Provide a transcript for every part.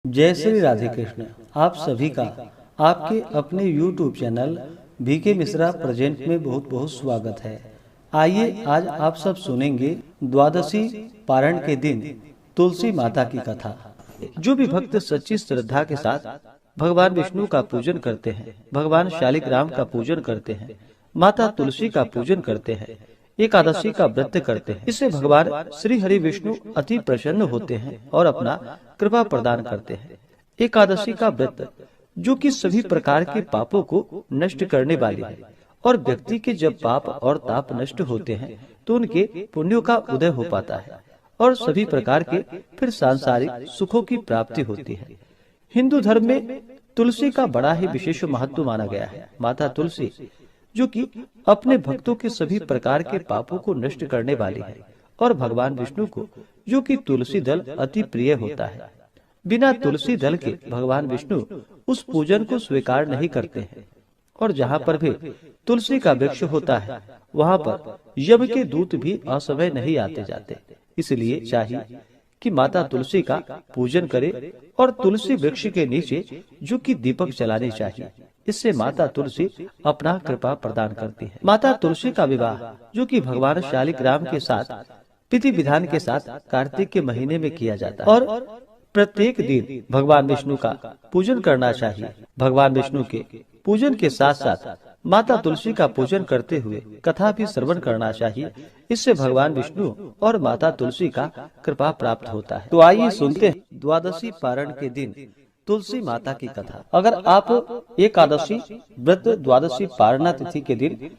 जय श्री राधे कृष्ण। आप सभी का आपके अपने YouTube channel B K Mishra present में बहुत बहुत स्वागत है। आइए आज आप सब सुनेंगे द्वादशी पारण के दिन तुलसी माता की कथा। जो भी भक्त सच्ची श्रद्धा के साथ भगवान विष्णु का पूजन करते हैं, भगवान शालिग्राम का पूजन करते हैं, माता तुलसी का पूजन करते हैं, एकादशी का व्रत करते हैं, इससे भगवान श्री हरि विष्णु अति प्रसन्न होते हैं और अपना कृपा प्रदान करते हैं। एकादशी का व्रत जो कि सभी प्रकार के पापों को नष्ट करने वाली है और व्यक्ति के जब पाप और ताप नष्ट होते हैं तो उनके पुण्यों का उदय हो पाता है और सभी प्रकार के फिर सांसारिक सुखों की प्राप्ति होती है। हिंदू धर्म में तुलसी का बड़ा ही विशेष महत्व माना गया है। माता तुलसी जो कि अपने भक्तों के सभी प्रकार के पापों को नष्ट करने वाली है और भगवान विष्णु को जो कि तुलसी दल अति प्रिय होता है। बिना तुलसी दल के भगवान विष्णु उस पूजन को स्वीकार नहीं करते हैं और जहाँ पर भी तुलसी का वृक्ष होता है वहाँ पर यम के दूत भी असमय नहीं आते जाते। इसलिए चाहिए कि माता तुलसी का पूजन करे और तुलसी वृक्ष के नीचे जो कि दीपक जलाने चाहिए। इससे माता तुलसी अपना कृपा प्रदान करती है। माता तुलसी का विवाह जो कि भगवान शालिग्राम के साथ विधि विधान के साथ कार्तिक के महीने में किया जाता है और प्रत्येक दिन भगवान विष्णु का पूजन करना चाहिए। भगवान विष्णु के पूजन के साथ साथ माता तुलसी का पूजन करते हुए कथा भी श्रवण करना चाहिए। इससे भगवान विष्णु और माता तुलसी का कृपा प्राप्त होता है। तो आइए सुनते हैं द्वादशी पारण के दिन तुलसी माता की कथा। अगर आप एकादशी व्रत द्वादशी पारणा तिथि के दिन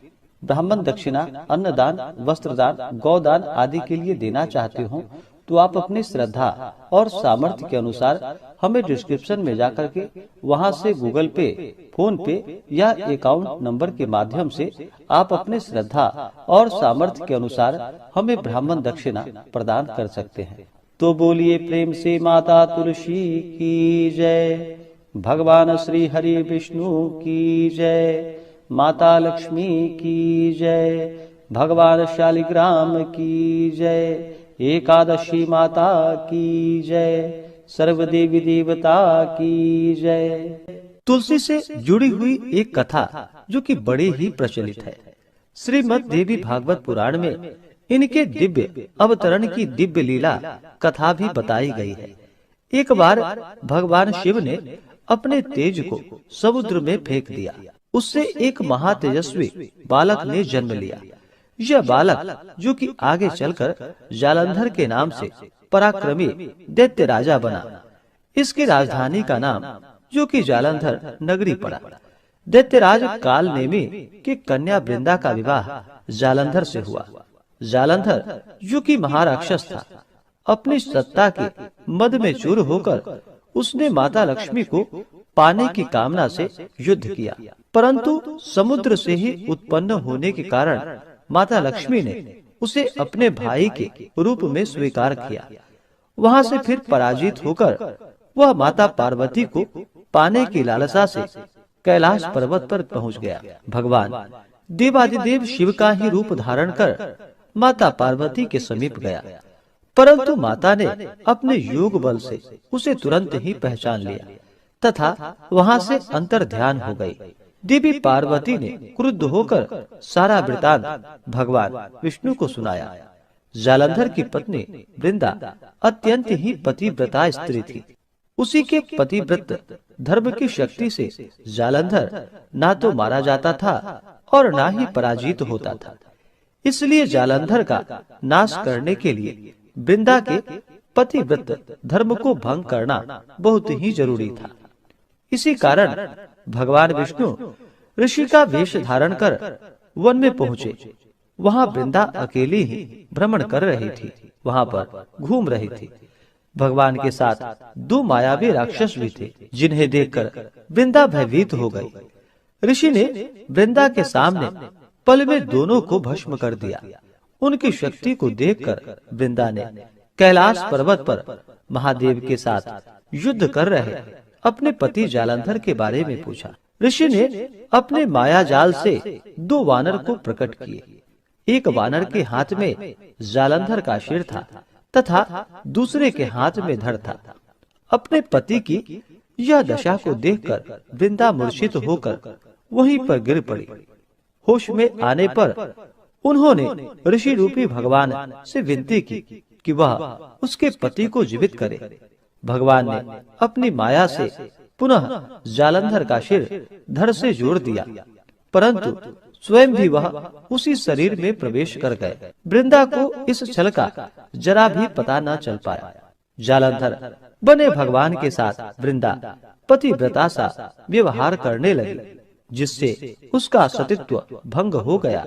ब्राह्मण दक्षिणा, अन्नदान, वस्त्रदान, गौदान आदि के लिए देना चाहते हो तो आप अपनी श्रद्धा और सामर्थ्य के अनुसार हमें डिस्क्रिप्शन में जाकर के वहां से गूगल पे, फोन पे या अकाउंट नंबर के माध्यम से आप अपने श्रद्धा और सामर्थ्य के अनुसार हमें ब्राह्मण दक्षिणा प्रदान कर सकते हैं। तो बोलिए प्रेम से माता तुलसी की जय, भगवान श्री हरि विष्णु की जय, माता लक्ष्मी की जय, भगवान शालिग्राम की जय, एकादशी माता की जय, सर्व देवी देवता की जय। तुलसी से जुड़ी हुई एक कथा जो कि बड़ी ही प्रचलित है। श्रीमद् देवी भागवत पुराण में इनके दिव्य अवतरण की दिव्य लीला कथा भी बताई गई है। एक बार भगवान शिव ने अपने तेज को समुद्र में फेंक दिया। उससे एक महातेजस्वी बालक ने जन्म लिया। यह बालक जो कि आगे चलकर जालंधर के नाम से पराक्रमी दैत्य राजा बना। इसकी राजधानी का नाम जो कि जालंधर नगरी पड़ा। दैत्यराज काल नेमी के कन्या वृंदा का विवाह जालंधर से हुआ। जालंधर जो कि महाराक्षस था, अपनी सत्ता के मद में चूर होकर उसने माता लक्ष्मी को पाने की कामना से युद्ध किया, परंतु समुद्र से ही उत्पन्न होने के कारण माता लक्ष्मी ने उसे अपने भाई के रूप में स्वीकार किया। वहां से फिर पराजित होकर वह माता पार्वती को पाने की लालसा से कैलाश पर्वत पर पहुंच गया। भगवान देवादिदेव शिव का ही रूप धारण कर माता पार्वती के समीप गया, परंतु माता ने अपने योग बल से उसे तुरंत ही पहचान लिया तथा वहां से अंतर ध्यान हो गई। देवी पार्वती ने क्रुद्ध होकर सारा वृतांत भगवान विष्णु को सुनाया। जालंधर की पत्नी वृंदा अत्यंत ही पतिव्रता स्त्री थी। उसी के पतिव्रत धर्म की शक्ति से जालंधर ना तो मारा जाता था और ना ही पराजित होता था। इसलिए जालंधर का नाश करने के लिए वृंदा के पतिव्रत धर्म को भंग करना बहुत ही जरूरी था। इसी कारण भगवान विष्णु ऋषि का वेश धारण कर वन में पहुँचे। वहाँ वृंदा अकेली ही भ्रमण कर रही थी, वहाँ पर घूम रही थी। भगवान के साथ दो मायावी राक्षस भी थे, जिन्हें देखकर वृंदा भयभीत हो गई। ऋषि ने वृंदा के सामने पल में दोनों को भस्म कर दिया। उनकी शक्ति को देखकर वृंदा ने कैलाश पर्वत पर महादेव के साथ युद्ध कर रहे अपने पति जालंधर के बारे में पूछा। ऋषि ने अपने माया जाल से दो वानर को प्रकट किए। एक वानर के हाथ में जालंधर का सिर था तथा दूसरे के हाथ में धड़ था। अपने पति की यह दशा को देखकर वृंदा मूर्छित होकर वहीं पर गिर पड़ी। होश में आने पर उन्होंने ऋषि रूपी भगवान से विनती की कि वह उसके पति को जीवित करे। भगवान ने अपनी माया से पुनः जालंधर का सिर धड़ से जोड़ दिया, परंतु स्वयं भी वह उसी शरीर में प्रवेश कर गए। वृंदा को इस छल का जरा भी पता न चल पाया। जालंधर बने भगवान के साथ वृंदा पतिव्रता सा व्यवहार करने लगी, जिससे उसका सतीत्व भंग हो गया।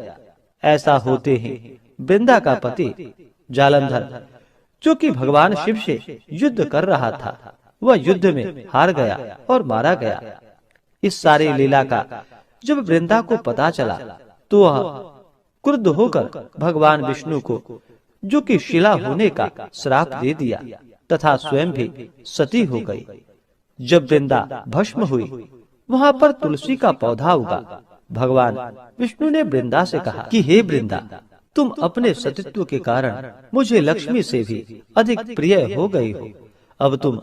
ऐसा होते ही वृंदा का पति जालंधर, जो कि भगवान शिव से युद्ध कर रहा था, वह युद्ध में हार गया और मारा गया। इस सारी लीला का जब वृंदा को पता चला तो वह क्रुद्ध होकर भगवान विष्णु को, जो कि शिला होने का श्राप दे दिया तथा स्वयं भी सती हो गई। जब वृंदा भस्म हुई, वहां पर तुलसी का पौधा उगा। भगवान विष्णु ने वृंदा से कहा कि हे वृंदा, तुम अपने सतीत्व के कारण मुझे लक्ष्मी से भी अधिक प्रिय हो गई हो। अब तुम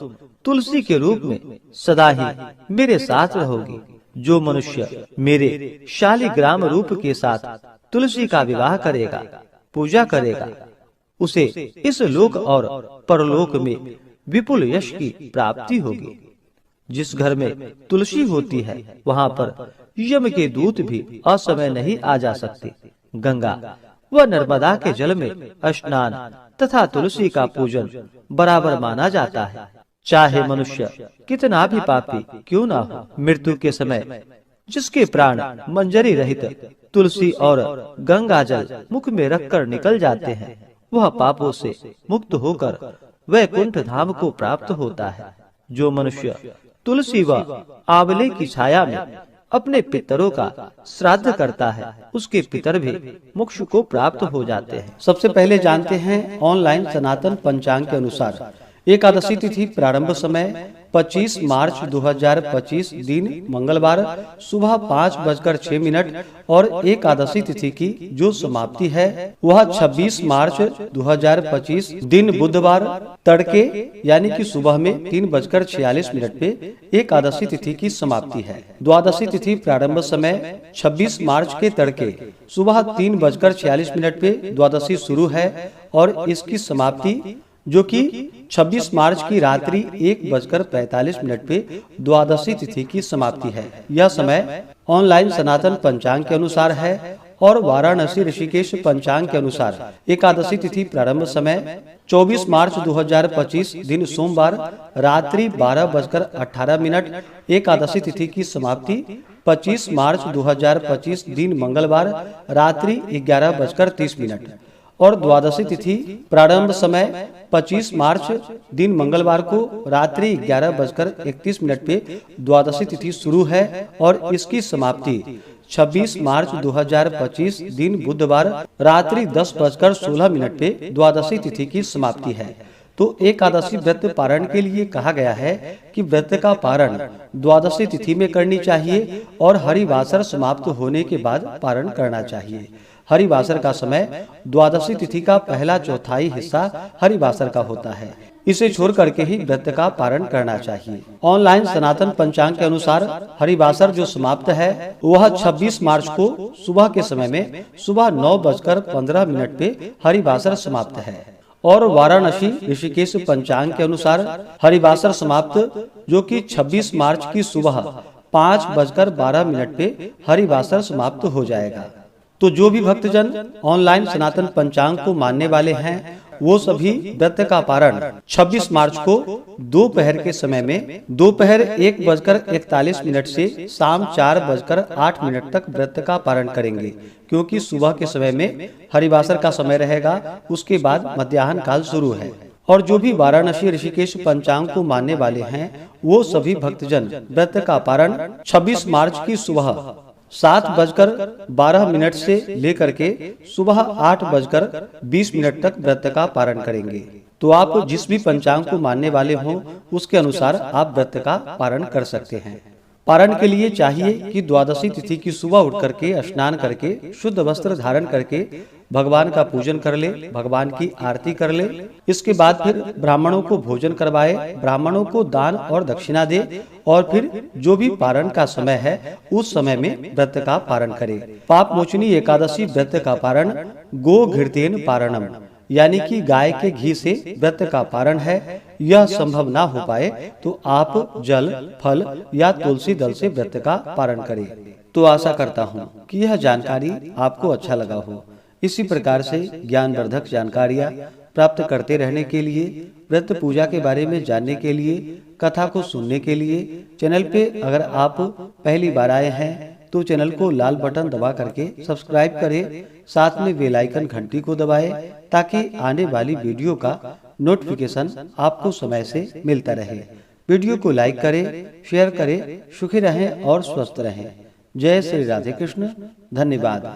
तुलसी के रूप में सदा ही मेरे साथ रहोगी। जो मनुष्य मेरे शालिग्राम रूप के साथ तुलसी का विवाह करेगा, पूजा करेगा, उसे इस लोक और परलोक में विपुल यश की प्राप्ति होगी। जिस घर में तुलसी होती है, वहाँ पर यम के दूत भी असमय नहीं आ जा सकते। गंगा व नर्मदा के जल में स्नान तथा तुलसी का पूजन बराबर माना जाता है। चाहे मनुष्य कितना भी पापी क्यों ना हो, मृत्यु के समय जिसके प्राण मंजरी रहित तुलसी और गंगा जल मुख में रखकर निकल जाते हैं, वह पापों से मुक्त होकर वैकुंठ धाम को प्राप्त होता है। जो मनुष्य तुलसी व आंवले की छाया में अपने पितरों का श्राद्ध करता है, उसके पितर भी मोक्ष को प्राप्त हो जाते हैं। सबसे पहले जानते हैं ऑनलाइन सनातन पंचांग के अनुसार एकादशी तिथि प्रारंभ समय 25 मार्च 2025 दिन मंगलवार सुबह 5:06 और एकादशी तिथि की जो समाप्ति है वह 26 मार्च 2025 दिन बुधवार तड़के यानी कि सुबह में 3:46 पे एकादशी तिथि की समाप्ति है। द्वादशी तिथि प्रारंभ समय 26 मार्च के तड़के सुबह 3:46 पे द्वादशी शुरू है और इसकी समाप्ति जो कि 26 मार्च की रात्रि 1:45 पे द्वादशी तिथि की समाप्ति है। यह समय ऑनलाइन सनातन पंचांग के अनुसार है और वाराणसी ऋषिकेश पंचांग के अनुसार एकादशी तिथि प्रारंभ समय 24 मार्च 2025 दिन सोमवार रात्रि 12:18 एकादशी तिथि की समाप्ति 25 मार्च 2025 दिन मंगलवार रात्रि 11:30 और द्वादशी तिथि प्रारंभ समय 25 मार्च दिन मंगलवार को रात्रि 11:31 पे द्वादशी तिथि शुरू है और इसकी समाप्ति 26 मार्च 2025 दिन बुधवार रात्रि 10:16 पे द्वादशी तिथि की समाप्ति है। तो एकादशी व्रत पारण के लिए कहा गया है कि व्रत का पारण द्वादशी तिथि में करनी चाहिए और हरिवासर समाप्त होने के बाद पारण करना चाहिए। हरिवासर का समय द्वादशी तिथि का पहला चौथाई हिस्सा हरिवासर का होता है। इसे छोड़ करके ही व्रत का पारण करना चाहिए। ऑनलाइन सनातन पंचांग के अनुसार हरिवासर जो समाप्त है वह 26 मार्च को सुबह के समय में सुबह 9:15 पे हरिवासर समाप्त है और वाराणसी ऋषिकेश पंचांग के अनुसार हरिवासर समाप्त जो कि 26 मार्च की सुबह 5:12 पे हरिवासर समाप्त हो जाएगा। तो जो भी भक्तजन ऑनलाइन सनातन पंचांग को मानने वाले हैं वो सभी व्रत का पारण 26 मार्च को दोपहर के समय में दोपहर 1:41 से शाम 4:08 तक व्रत का पारण करेंगे, क्योंकि सुबह के समय में हरिवासर का समय रहेगा, उसके बाद मध्याह्न काल शुरू है। और जो भी वाराणसी ऋषिकेश पंचांग को मानने वाले हैं वो सभी भक्तजन व्रत का पारण 26 मार्च की सुबह 7:12 से लेकर के सुबह 8:20 तक व्रत का पारण करेंगे। तो आप जिस भी पंचांग को मानने वाले हों उसके अनुसार आप व्रत का पारण कर सकते हैं। पारण के लिए चाहिए कि द्वादशी तिथि की सुबह उठ करके स्नान करके शुद्ध वस्त्र धारण करके भगवान का पूजन कर ले, भगवान की आरती कर ले। इसके बाद फिर ब्राह्मणों को भोजन करवाए, ब्राह्मणों को दान और दक्षिणा दे और फिर जो भी पारण का समय है उस समय में व्रत का पारण करे। पाप मोचनी एकादशी व्रत का पारण गो घृतेन पारणम, यानी कि गाय के घी से व्रत का पारण है। यह संभव ना हो पाए तो आप जल, फल या तुलसी दल से व्रत का पारण करें। तो आशा करता हूँ कि यह जानकारी आपको अच्छा लगा हो। इसी प्रकार से ज्ञानवर्धक जानकारियाँ प्राप्त करते रहने के लिए, व्रत पूजा के बारे में जानने के लिए, कथा को सुनने के लिए चैनल पे अगर आप पहली बार आए हैं तो चैनल को लाल बटन दबा करके सब्सक्राइब करें, साथ में बेल आइकन घंटी को दबाएं ताकि आने वाली वीडियो का नोटिफिकेशन आपको समय से मिलता रहे। वीडियो को लाइक करें, शेयर करें। सुखी रहें और स्वस्थ रहें। जय श्री राधे कृष्ण। धन्यवाद।